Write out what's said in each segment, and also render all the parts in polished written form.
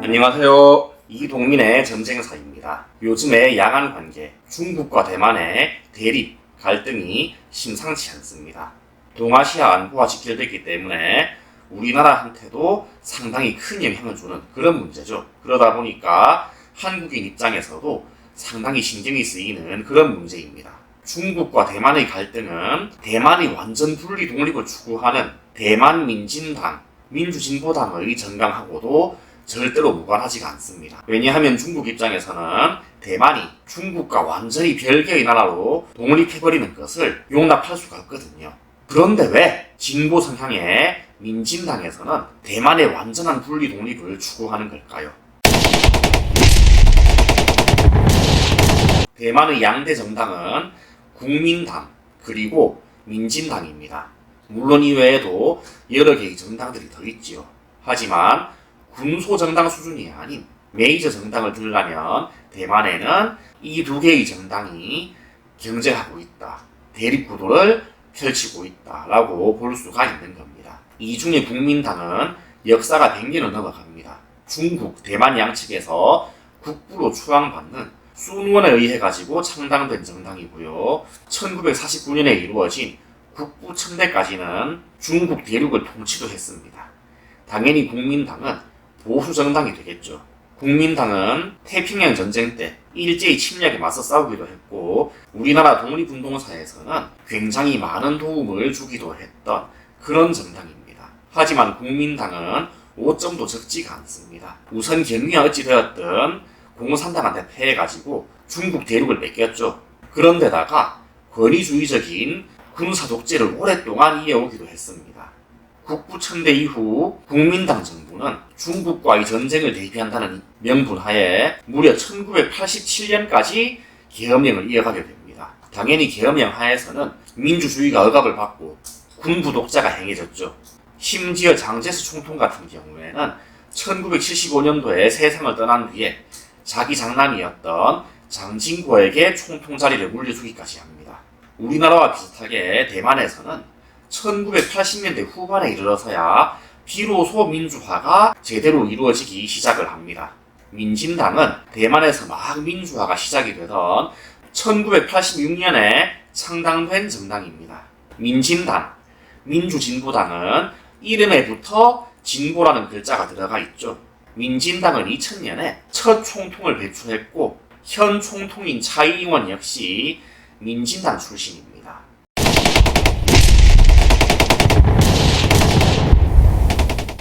안녕하세요. 이동민의 전쟁사입니다. 요즘에 양안 관계, 중국과 대만의 대립, 갈등이 심상치 않습니다. 동아시아 안보와 직결되기 때문에 우리나라한테도 상당히 큰 영향을 주는 그런 문제죠. 그러다 보니까 한국인 입장에서도 상당히 신경이 쓰이는 그런 문제입니다. 중국과 대만의 갈등은 대만이 완전 분리 독립을 추구하는 대만민진당, 민주진보당의 정강하고도 절대로 무관하지가 않습니다. 왜냐하면 중국 입장에서는 대만이 중국과 완전히 별개의 나라로 독립해버리는 것을 용납할 수가 없거든요. 그런데 왜 진보 성향의 민진당에서는 대만의 완전한 분리 독립을 추구하는 걸까요? 대만의 양대 정당은 국민당 그리고 민진당입니다. 물론 이외에도 여러 개의 정당들이 더 있지요. 하지만 군소정당 수준이 아닌 메이저 정당을 들려면 대만에는 이 두 개의 정당이 경쟁하고 있다. 대립구도를 펼치고 있다라고 볼 수가 있는 겁니다. 이 중에 국민당은 역사가 100년을 넘어갑니다. 중국, 대만 양측에서 국부로 추앙받는 순원에 의해 가지고 창당된 정당이고요. 1949년에 이루어진 국부 첨대까지는 중국 대륙을 통치도 했습니다. 당연히 국민당은 보수 정당이 되겠죠. 국민당은 태평양 전쟁 때 일제히 침략에 맞서 싸우기도 했고 우리나라 독립운동사에서는 굉장히 많은 도움을 주기도 했던 그런 정당입니다. 하지만 국민당은 오점도 적지가 않습니다. 우선 경위가 어찌 되었든 공산당한테 패해가지고 중국 대륙을 뺏겼죠. 그런데다가 권위주의적인 군사 독재를 오랫동안 이어오기도 했습니다. 국부 첨대 이후 국민당 정부는 중국과의 전쟁을 대비한다는 명분하에 무려 1987년까지 계엄령을 이어가게 됩니다. 당연히 계엄령 하에서는 민주주의가 억압을 받고 군부 독재가 행해졌죠. 심지어 장제스 총통 같은 경우에는 1975년도에 세상을 떠난 뒤에 자기 장남이었던 장진고에게 총통 자리를 물려주기까지 합니다. 우리나라와 비슷하게 대만에서는 1980년대 후반에 이르러서야 비로소 민주화가 제대로 이루어지기 시작을 합니다. 민진당은 대만에서 막 민주화가 시작이 되던 1986년에 창당된 정당입니다. 민진당, 민주진보당은 이름에부터 진보라는 글자가 들어가 있죠. 민진당은 2000년에 첫 총통을 배출했고 현 총통인 차이잉원 역시 민진당 출신입니다.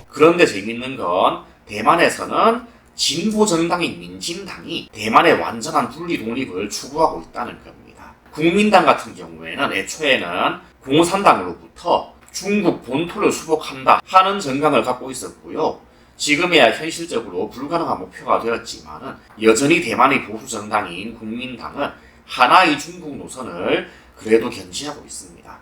그런데 재밌는 건 대만에서는 진보 정당인 민진당이 대만의 완전한 분리 독립을 추구하고 있다는 겁니다. 국민당 같은 경우에는 애초에는 공산당으로부터 중국 본토를 수복한다 하는 정강을 갖고 있었고요. 지금에야 현실적으로 불가능한 목표가 되었지만 여전히 대만의 보수 정당인 국민당은 하나의 중국 노선을 그래도 견지하고 있습니다.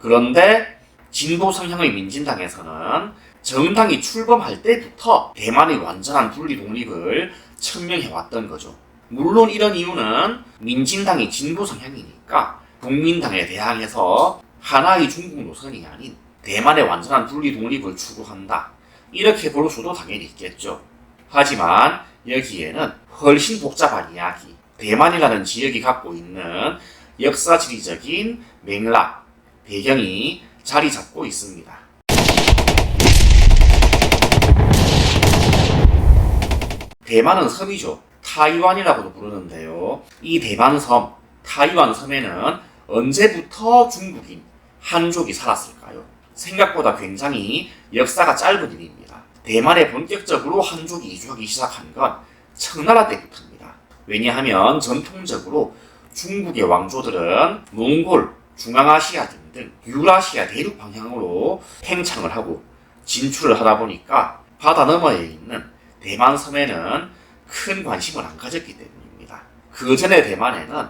그런데 진보 성향의 민진당에서는 정당이 출범할 때부터 대만의 완전한 분리 독립을 천명해왔던 거죠. 물론 이런 이유는 민진당이 진보 성향이니까 국민당에 대항해서 하나의 중국 노선이 아닌 대만의 완전한 분리 독립을 추구한다. 이렇게 볼 수도 당연히 있겠죠. 하지만 여기에는 훨씬 복잡한 이야기, 대만이라는 지역이 갖고 있는 역사지리적인 맥락, 배경이 자리 잡고 있습니다. 대만은 섬이죠. 타이완이라고도 부르는데요. 이 대만섬, 타이완 섬에는 언제부터 중국인, 한족이 살았을까요? 생각보다 굉장히 역사가 짧은 일입니다. 대만에 본격적으로 한족이 이주하기 시작한 건 청나라 때부터입니다. 왜냐하면 전통적으로 중국의 왕조들은 몽골, 중앙아시아 등등 유라시아 대륙 방향으로 팽창을 하고 진출을 하다 보니까 바다 너머에 있는 대만 섬에는 큰 관심을 안 가졌기 때문입니다. 그 전에 대만에는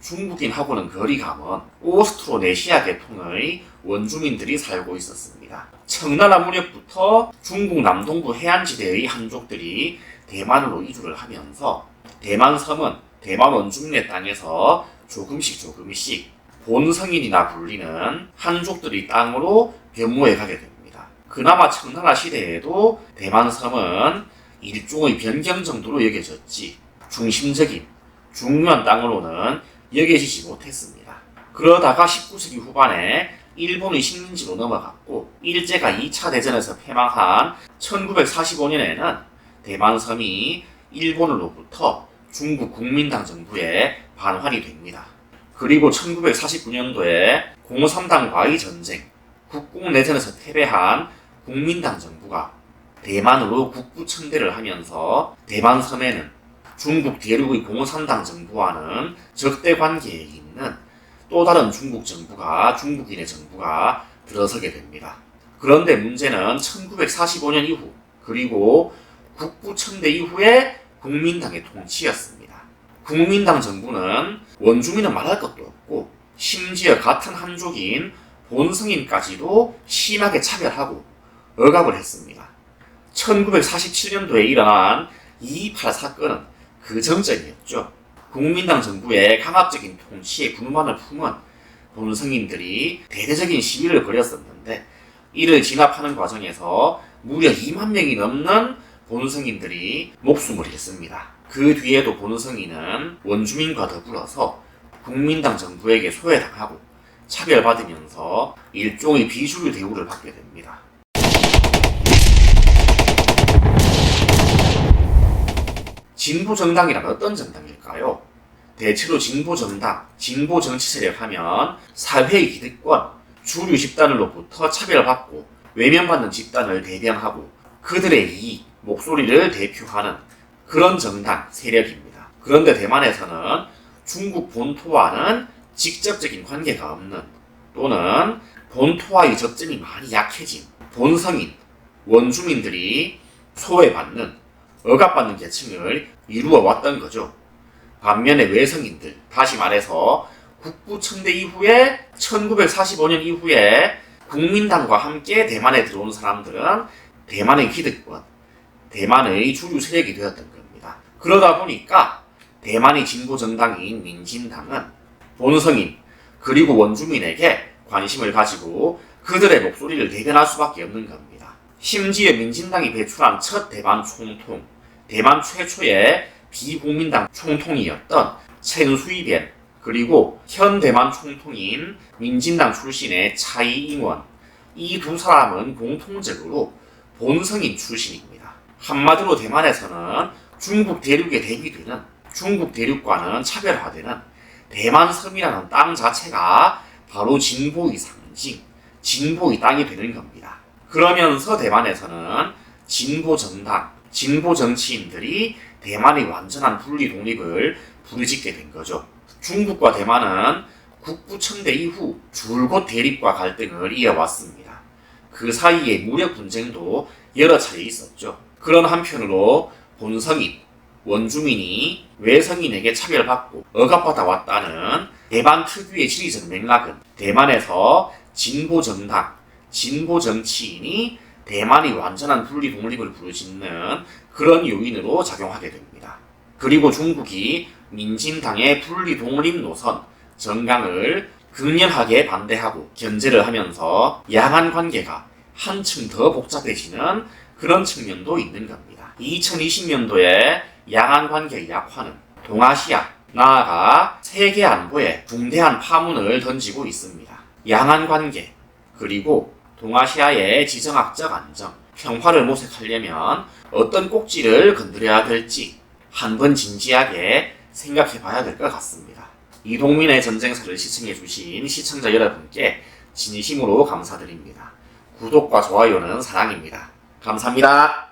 중국인하고는 거리가 먼 오스트로네시아 계통의 원주민들이 살고 있었습니다. 청나라 무렵부터 중국 남동부 해안지대의 한족들이 대만으로 이주를 하면서 대만 섬은 대만 원주민의 땅에서 조금씩 본성인이나 불리는 한족들이 땅으로 변모해 가게 됩니다. 그나마 청나라 시대에도 대만 섬은 일종의 변경 정도로 여겨졌지 중심적인 중요한 땅으로는 여겨지지 못했습니다. 그러다가 19세기 후반에 일본의 식민지로 넘어갔고 일제가 2차 대전에서 패망한 1945년에는 대만섬이 일본으로부터 중국 국민당 정부에 반환이 됩니다. 그리고 1949년도에 공산당과의 전쟁, 국공내전에서 패배한 국민당 정부가 대만으로 국부청대를 하면서 대만섬에는 중국 대륙의 공산당 정부와는 적대 관계에 있는 또 다른 중국인의 정부가 들어서게 됩니다. 그런데 문제는 1945년 이후 그리고 국부청대 이후의 국민당의 통치였습니다. 국민당 정부는 원주민은 말할 것도 없고 심지어 같은 한족인 본성인까지도 심하게 차별하고 억압을 했습니다. 1947년도에 일어난 2.28 사건은 그 전전이었죠. 국민당 정부의 강압적인 통치에 불만을 품은 본성인들이 대대적인 시위를 벌였었는데 이를 진압하는 과정에서 무려 2만 명이 넘는 본성인들이 목숨을 잃습니다. 그 뒤에도 본성인은 원주민과 더불어서 국민당 정부에게 소외당하고 차별받으면서 일종의 비주류 대우를 받게 됩니다. 진보정당이란 어떤 정당일까요? 대체로 진보정당, 진보정치세력 하면 사회의 기득권, 주류 집단으로부터 차별받고 외면받는 집단을 대변하고 그들의 이익, 목소리를 대표하는 그런 정당, 세력입니다. 그런데 대만에서는 중국 본토와는 직접적인 관계가 없는 또는 본토와의 접점이 많이 약해진 본성인, 원주민들이 소외받는 억압받는 계층을 이루어 왔던 거죠. 반면에 외성인들, 다시 말해서 국부청대 이후에 1945년 이후에 국민당과 함께 대만에 들어온 사람들은 대만의 기득권, 대만의 주류 세력이 되었던 겁니다. 그러다 보니까 대만의 진보정당인 민진당은 본성인 그리고 원주민에게 관심을 가지고 그들의 목소리를 대변할 수밖에 없는 겁니다. 심지어 민진당이 배출한 첫 대만 총통, 대만 최초의 비국민당 총통이었던 첸수이변 그리고 현 대만 총통인 민진당 출신의 차이잉원, 이 두 사람은 공통적으로 본성인 출신입니다. 한마디로 대만에서는 중국 대륙에 대비되는 중국 대륙과는 차별화되는 대만섬이라는 땅 자체가 바로 진보의 상징, 진보의 땅이 되는 겁니다. 그러면서 대만에서는 진보 정당, 진보 정치인들이 대만의 완전한 분리 독립을 부르짖게 된 거죠. 중국과 대만은 국부청대 이후 줄곧 대립과 갈등을 이어왔습니다. 그 사이에 무력 분쟁도 여러 차례 있었죠. 그런 한편으로 본성인, 원주민이 외성인에게 차별받고 억압받아 왔다는 대만 특유의 지리적 맥락은 대만에서 진보 정당, 진보 정치인이 대만의 완전한 분리 독립을 부르짖는 그런 요인으로 작용하게 됩니다. 그리고 중국이 민진당의 분리 독립 노선, 정강을 극렬하게 반대하고 견제를 하면서 양안 관계가 한층 더 복잡해지는 그런 측면도 있는 겁니다. 2020년도에 양안 관계의 약화는 동아시아, 나아가 세계 안보에 중대한 파문을 던지고 있습니다. 양안 관계, 그리고 동아시아의 지정학적 안정, 평화를 모색하려면 어떤 꼭지를 건드려야 될지 한번 진지하게 생각해 봐야 될 것 같습니다. 이동민의 전쟁사를 시청해주신 시청자 여러분께 진심으로 감사드립니다. 구독과 좋아요는 사랑입니다. 감사합니다.